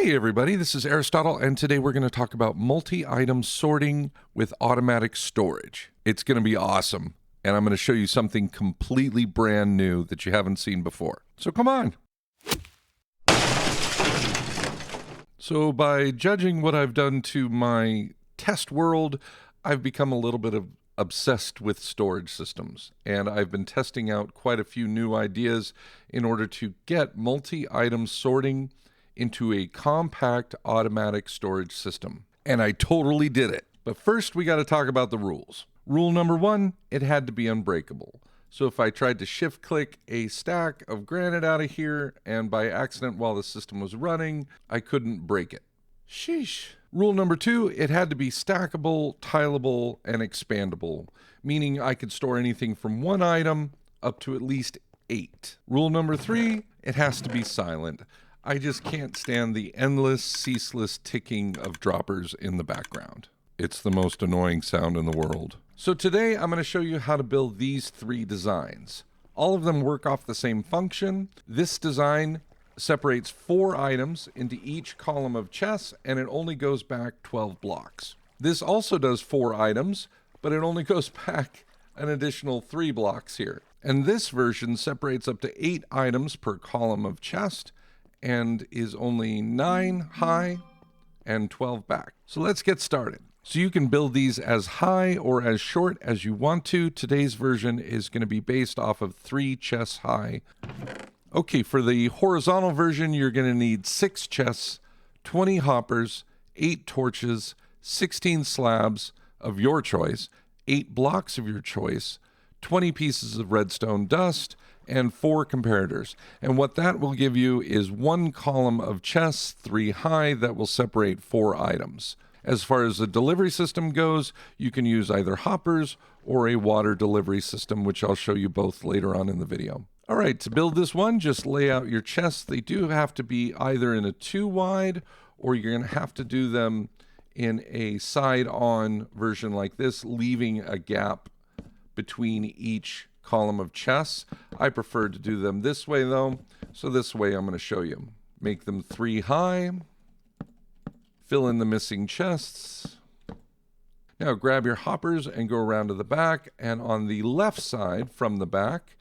Hey everybody, this is Aristotle, and today we're going to talk about multi-item sorting with automatic storage. It's going to be awesome, and I'm going to show you something completely brand new that you haven't seen before. So come on. So by judging what I've done to my test world, I've become a little bit obsessed with storage systems, and I've been testing out quite a few new ideas in order to get multi-item sorting into a compact automatic storage system. And I totally did it. But first we got to talk about the rules. Rule number one, it had to be unbreakable. So if I tried to shift click a stack of granite out of here and by accident while the system was running, I couldn't break it. Sheesh. Rule number two, it had to be stackable, tileable, and expandable, meaning I could store anything from one item up to at least 8. Rule number three, it has to be silent. I just can't stand the endless, ceaseless ticking of droppers in the background. It's the most annoying sound in the world. So today I'm going to show you how to build these 3 designs. All of them work off the same function. This design separates 4 items into each column of chests, and it only goes back 12 blocks. This also does 4 items, but it only goes back an additional 3 blocks here. And this version separates up to 8 items per column of chest, and is only 9 high and 12 back. So let's get started. So you can build these as high or as short as you want to. Today's version is going to be based off of 3 chests high. Okay, for the horizontal version, you're going to need 6 chests, 20 hoppers, 8 torches, 16 slabs of your choice, 8 blocks of your choice, 20 pieces of redstone dust, and 4 comparators. And what that will give you is 1 column of chests, 3 high, that will separate 4 items. As far as the delivery system goes, you can use either hoppers or a water delivery system, which I'll show you both later on in the video. All right, to build this one, just lay out your chests. They do have to be either in a 2 wide, or you're going to have to do them in a side-on version like this, leaving a gap between each column of chests. I prefer to do them this way though, so this way I'm going to show you. Make them 3 high, fill in the missing chests. Now grab your hoppers and go around to the back, and on the left side from the back,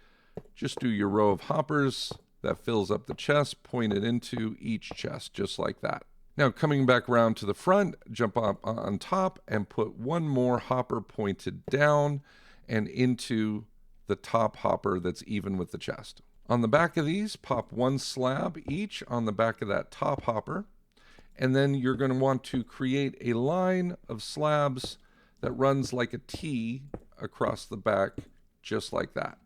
just do your row of hoppers that fills up the chest, point it into each chest, just like that. Now coming back around to the front, jump up on top and put 1 more hopper pointed down and into the top hopper that's even with the chest. On the back of these, pop 1 slab each on the back of that top hopper, and then you're going to want to create a line of slabs that runs like a T across the back, just like that.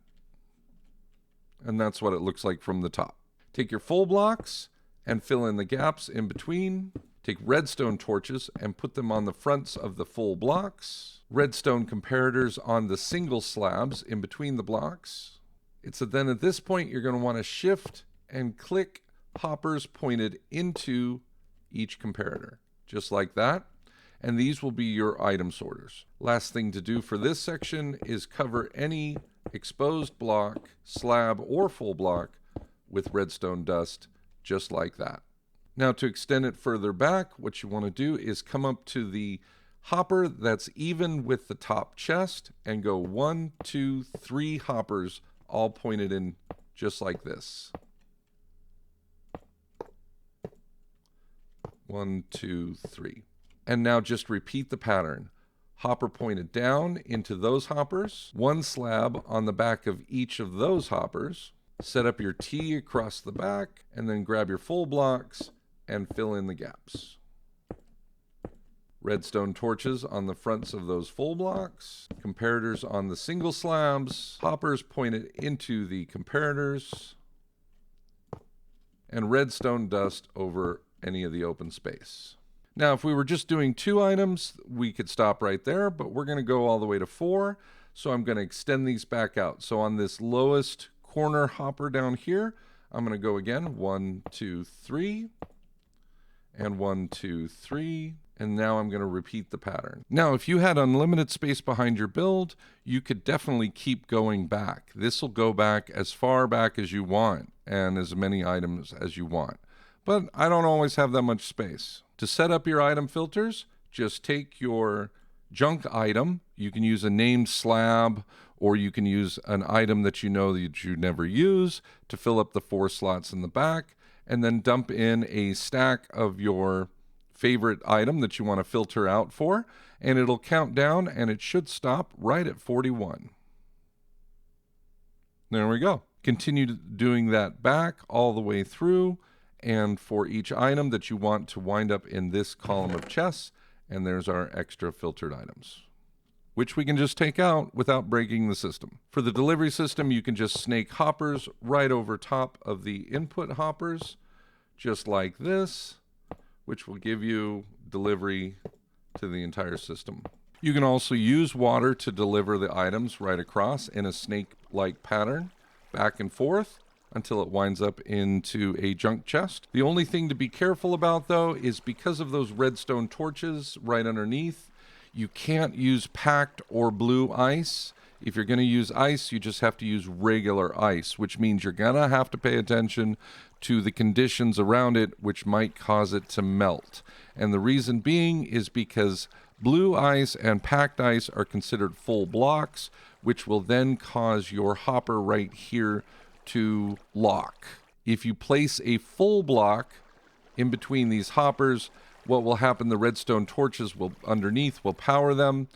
And that's what it looks like from the top. Take your full blocks and fill in the gaps in between. Take redstone torches and put them on the fronts of the full blocks. Redstone comparators on the single slabs in between the blocks. Then at this point you're going to want to shift and click hoppers pointed into each comparator, just like that. And these will be your item sorters. Last thing to do for this section is cover any exposed block, slab, or full block with redstone dust, just like that. Now to extend it further back, what you want to do is come up to the hopper that's even with the top chest and go 1, 2, 3 hoppers all pointed in just like this. 1, 2, 3. And now just repeat the pattern. Hopper pointed down into those hoppers, 1 slab on the back of each of those hoppers. Set up your T across the back, and then grab your full blocks and fill in the gaps. Redstone torches on the fronts of those full blocks, comparators on the single slabs, hoppers pointed into the comparators, and redstone dust over any of the open space. Now, if we were just doing 2 items, we could stop right there, but we're going to go all the way to 4, so I'm going to extend these back out. So on this lowest corner hopper down here, I'm going to go again, 1, 2, 3, and 1, 2, 3, and now I'm going to repeat the pattern. Now, if you had unlimited space behind your build, you could definitely keep going back. This will go back as far back as you want and as many items as you want. but I don't always have that much space. To set up your item filters, just take your junk item. You can use a named slab, or you can use an item that you know that you never use to fill up the 4 slots in the back, and then dump in a stack of your favorite item that you want to filter out for, and it'll count down, and it should stop right at 41. There we go. Continue doing that back all the way through, and for each item that you want to wind up in this column of chests, and there's our extra filtered items, which we can just take out without breaking the system. For the delivery system, you can just snake hoppers right over top of the input hoppers, just like this, which will give you delivery to the entire system. You can also use water to deliver the items right across in a snake-like pattern, back and forth, until it winds up into a junk chest. The only thing to be careful about, though, is because of those redstone torches right underneath, you can't use packed or blue ice. If you're going to use ice, you just have to use regular ice, which means you're going to have to pay attention to the conditions around it, which might cause it to melt. And the reason being is because blue ice and packed ice are considered full blocks, which will then cause your hopper right here to lock. If you place a full block in between these hoppers, what will happen, the redstone torches will underneath will power them,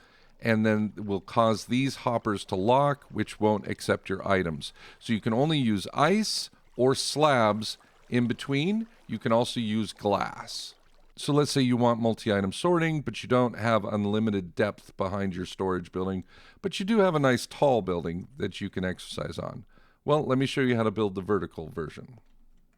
and then will cause these hoppers to lock, which won't accept your items. So you can only use ice or slabs in between. You can also use glass. So let's say you want multi-item sorting, but you don't have unlimited depth behind your storage building, but you do have a nice tall building that you can exercise on. Well, let me show you how to build the vertical version.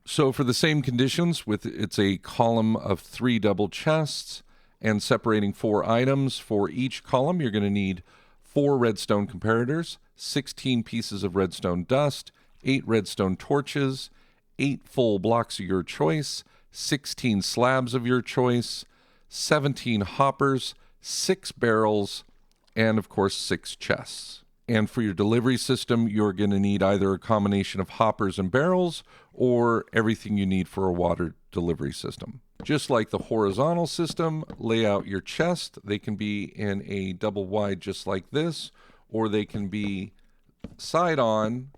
So for the same conditions, it's a column of 3 double chests and separating 4 items. For each column, you're going to need 4 redstone comparators, 16 pieces of redstone dust, 8 redstone torches, 8 full blocks of your choice, 16 slabs of your choice, 17 hoppers, 6 barrels, and of course 6 chests. And for your delivery system, you're going to need either a combination of hoppers and barrels or everything you need for a water delivery system. Just like the horizontal system, lay out your chest. They can be in a double wide just like this, or they can be side on,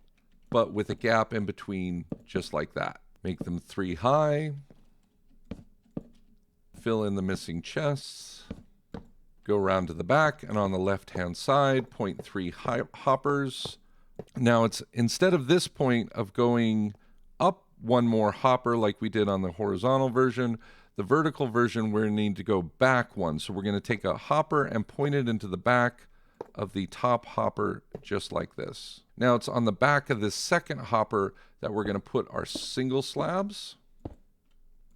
but with a gap in between just like that. Make them 3 high. Fill in the missing chests. Go around to the back, and on the left-hand side, 0.3 hoppers. Now, it's instead of this point of going up 1 more hopper like we did on the horizontal version, the vertical version, we're going to need to go back 1. So we're going to take a hopper and point it into the back of the top hopper just like this. Now, it's on the back of this second hopper that we're going to put our single slabs,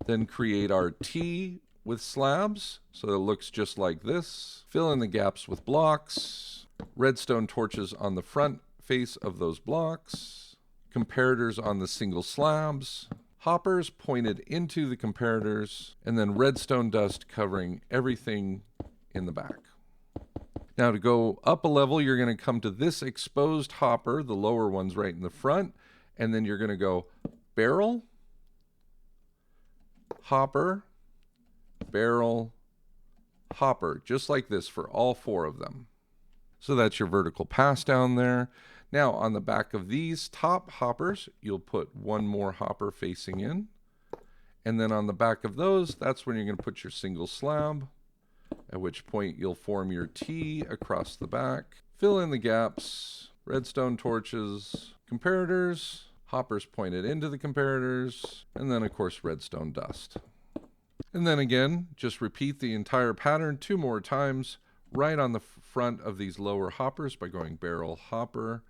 then create our T with slabs, so it looks just like this. Fill in the gaps with blocks, redstone torches on the front face of those blocks, comparators on the single slabs, hoppers pointed into the comparators, and then redstone dust covering everything in the back. Now to go up a level, you're going to come to this exposed hopper, the lower one's right in the front, and then you're going to go barrel, hopper, barrel, hopper, just like this for all 4 of them. So that's your vertical pass down there. Now on the back of these top hoppers, you'll put 1 more hopper facing in. And then on the back of those, that's when you're going to put your single slab, at which point you'll form your T across the back. Fill in the gaps, redstone torches, comparators, hoppers pointed into the comparators, and then of course redstone dust. And then again, just repeat the entire pattern 2 more times right on the front of these lower hoppers by going barrel, hopper,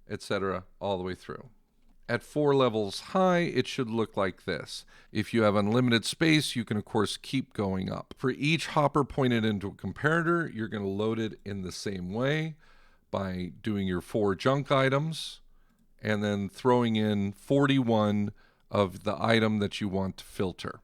etc. all the way through. At 4 levels high, it should look like this. If you have unlimited space, you can of course keep going up. For each hopper pointed into a comparator, you're going to load it in the same way by doing your 4 junk items and then throwing in 41 of the item that you want to filter.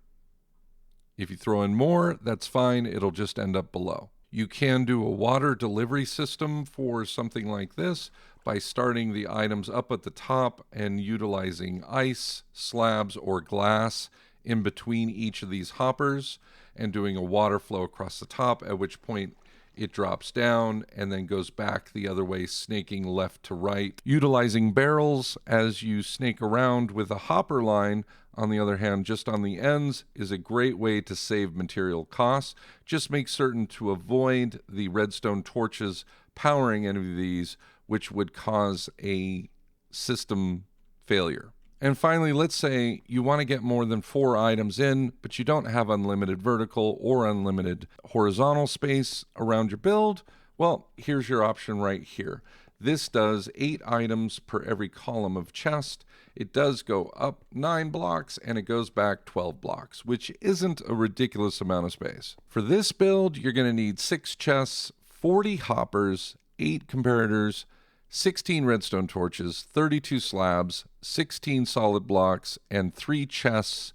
If you throw in more, that's fine. It'll just end up below. You can do a water delivery system for something like this by starting the items up at the top and utilizing ice, slabs, or glass in between each of these hoppers and doing a water flow across the top, at which point it drops down and then goes back the other way, snaking left to right. Utilizing barrels as you snake around with a hopper line, on the other hand, just on the ends, is a great way to save material costs. Just make certain to avoid the redstone torches powering any of these, which would cause a system failure. And finally, let's say you want to get more than 4 items in, but you don't have unlimited vertical or unlimited horizontal space around your build. Well, here's your option right here. This does 8 items per every column of chest. It does go up 9 blocks and it goes back 12 blocks, which isn't a ridiculous amount of space. For this build, you're going to need 6 chests, 40 hoppers, 8 comparators, 16 redstone torches, 32 slabs, 16 solid blocks, and 3 chests,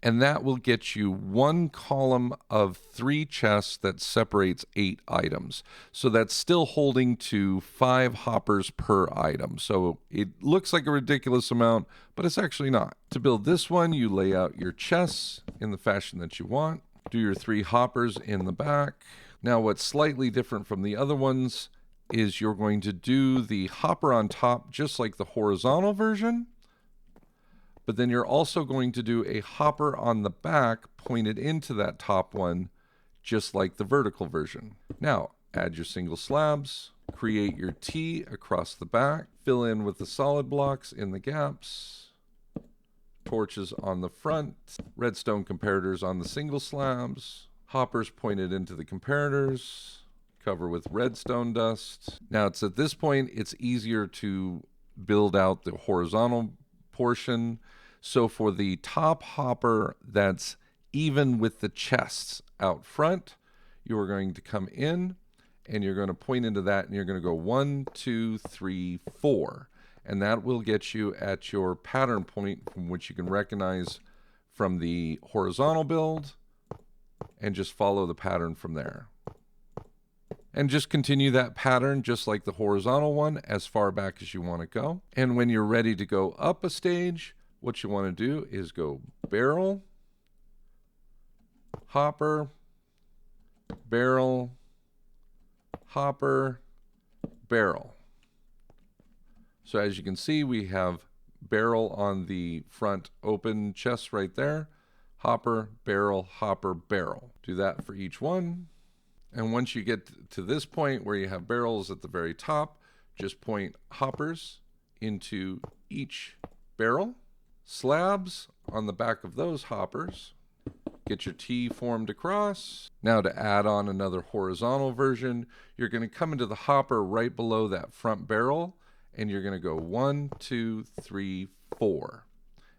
and that will get you 1 column of 3 chests that separates 8 items. So that's still holding to 5 hoppers per item. So it looks like a ridiculous amount, but it's actually not. To build this one, you lay out your chests in the fashion that you want. Do your 3 hoppers in the back. Now, what's slightly different from the other ones is you're going to do the hopper on top just like the horizontal version, but then you're also going to do a hopper on the back pointed into that top one just like the vertical version. Now add your single slabs, create your T across the back, fill in with the solid blocks in the gaps, torches on the front, redstone comparators on the single slabs, hoppers pointed into the comparators, cover with redstone dust. Now it's at this point it's easier to build out the horizontal portion. So for the top hopper that's even with the chests out front, you are going to come in and you're going to point into that and you're going to go 1, 2, 3, 4. And that will get you at your pattern point from which you can recognize from the horizontal build and just follow the pattern from there. And just continue that pattern just like the horizontal one as far back as you want to go. And when you're ready to go up a stage, what you want to do is go barrel, hopper, barrel, hopper, barrel. So as you can see, we have barrel on the front open chest right there. Hopper, barrel, hopper, barrel. Do that for each one. And once you get to this point where you have barrels at the very top, just point hoppers into each barrel, slabs on the back of those hoppers, get your T formed across. Now to add on another horizontal version, you're going to come into the hopper right below that front barrel, and you're going to go 1, 2, 3, 4.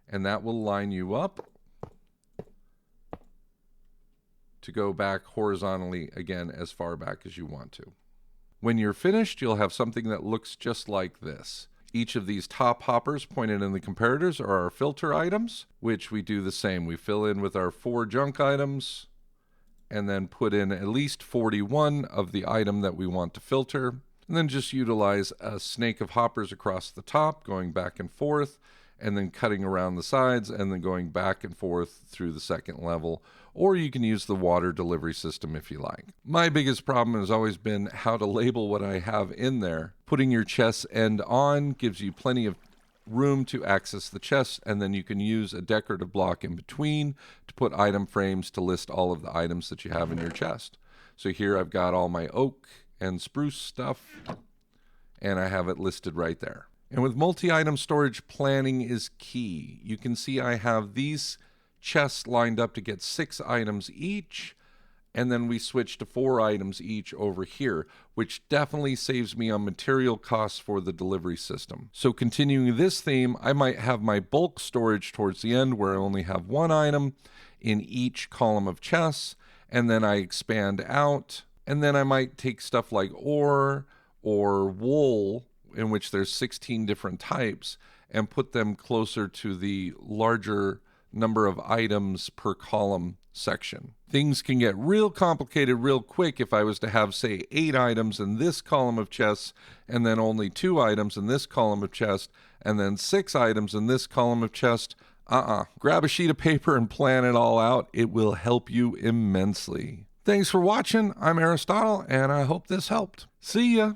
And that will line you up to go back horizontally again as far back as you want to. When you're finished, you'll have something that looks just like this. Each of these top hoppers pointed in the comparators are our filter items, which we do the same. We fill in with our 4 junk items and then put in at least 41 of the item that we want to filter, and then just utilize a snake of hoppers across the top, going back and forth, and then cutting around the sides and then going back and forth through the second level. Or you can use the water delivery system if you like. My biggest problem has always been how to label what I have in there. Putting your chest end on gives you plenty of room to access the chest, and then you can use a decorative block in between to put item frames to list all of the items that you have in your chest. So here I've got all my oak and spruce stuff, and I have it listed right there. And with multi-item storage, planning is key. You can see I have these chests lined up to get 6 items each, and then we switch to 4 items each over here, which definitely saves me on material costs for the delivery system. So continuing this theme, I might have my bulk storage towards the end where I only have 1 item in each column of chests, and then I expand out, and then I might take stuff like ore or wool, in which there's 16 different types, and put them closer to the larger number of items per column section. Things can get real complicated real quick if I was to have, say, 8 items in this column of chests, and then only 2 items in this column of chest, and then 6 items in this column of chest. Grab a sheet of paper and plan it all out. It will help you immensely. Thanks for watching. I'm Aristotle, and I hope this helped. See ya!